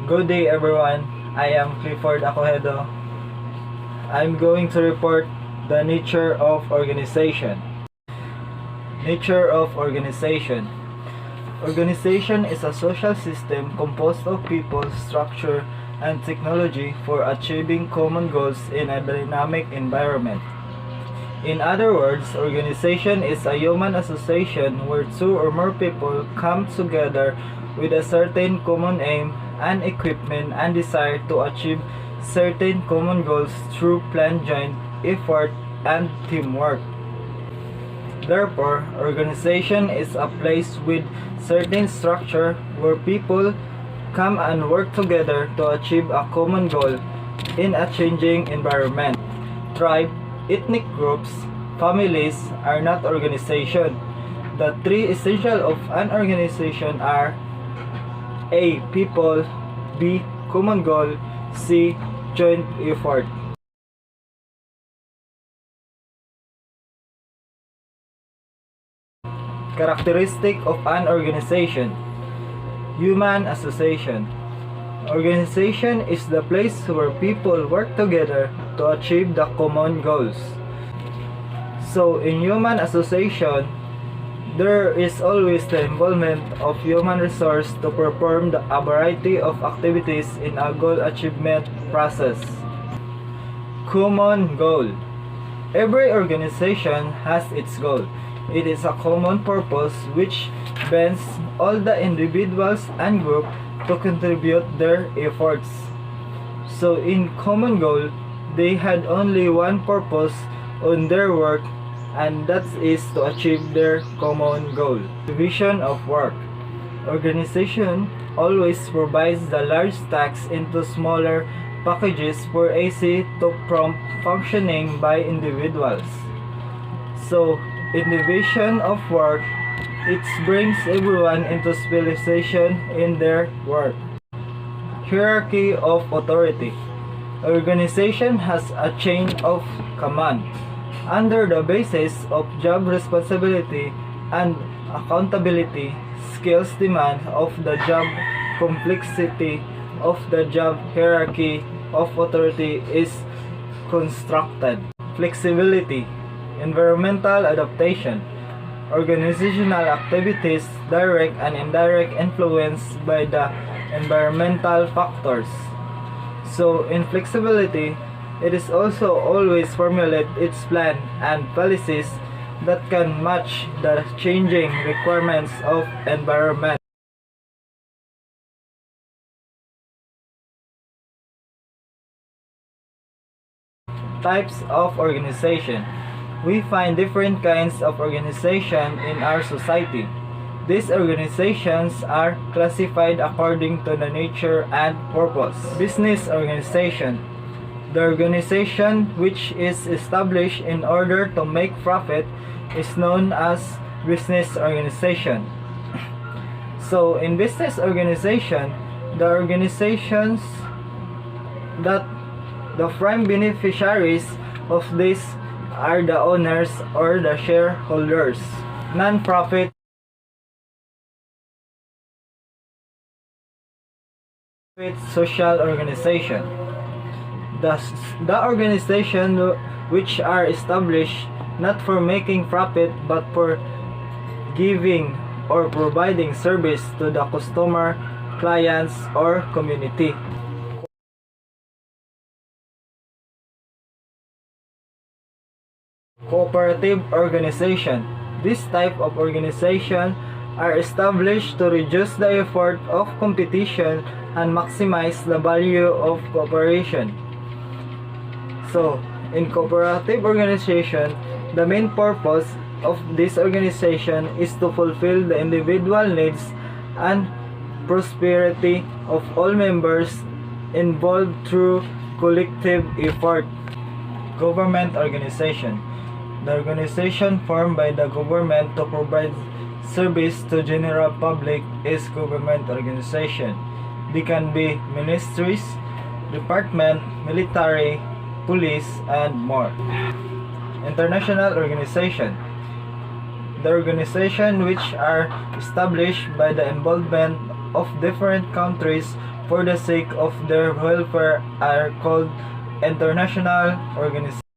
Good day everyone, I am Clifford Acohedo. I'm going to report the nature of organization. Nature of organization. Organization is a social system composed of people, structure, and technology for achieving common goals in a dynamic environment. In other words, organization is a human association where two or more people come together with a certain common aim and equipment and desire to achieve certain common goals through planned joint effort and teamwork. Therefore, organization is a place with certain structure where people come and work together to achieve a common goal in a changing environment. Tribe, ethnic groups, families are not organization. The three essentials of an organization are A. People, B. Common goal, C. Joint effort. Characteristic of an organization. Human association. Organization is the place where people work together to achieve the common goals. So, in human association, there is always the involvement of human resource to perform a variety of activities in a goal achievement process. Common goal. Every organization has its goal. It is a common purpose which binds all the individuals and groups to contribute their efforts. So in common goal, they had only one purpose on their work, and that is to achieve their common goal. Division of work. Organization always provides the large tasks into smaller packages for easy to prompt functioning by individuals. So in division of work, it brings everyone into specialization in their work. Hierarchy of authority. Organization has a chain of command. Under the basis of job responsibility and accountability, skills demand of the job, complexity of the job, hierarchy of authority is constructed. Flexibility. Environmental adaptation. Organizational activities direct and indirect influenced by the environmental factors. So in flexibility, it is also always formulate its plan and policies that can match the changing requirements of environment. Types of organization. We find different kinds of organization in our society. These organizations are classified according to the nature and purpose. Business organization. The organization which is established in order to make profit is known as business organization. So in business organization, the organizations that the prime beneficiaries of this are the owners or the shareholders. Non-profit social organization. The organization which are established not for making profit but for giving or providing service to the customer, clients, or community. Cooperative organization. This type of organization are established to reduce the effort of competition and maximize the value of cooperation. So, in cooperative organization, the main purpose of this organization is to fulfill the individual needs and prosperity of all members involved through collective effort. Government organization. The organization formed by the government to provide service to general public is government organization. They can be ministries, department, military, police, and more. International organization. The organization which are established by the involvement of different countries for the sake of their welfare are called international organizations.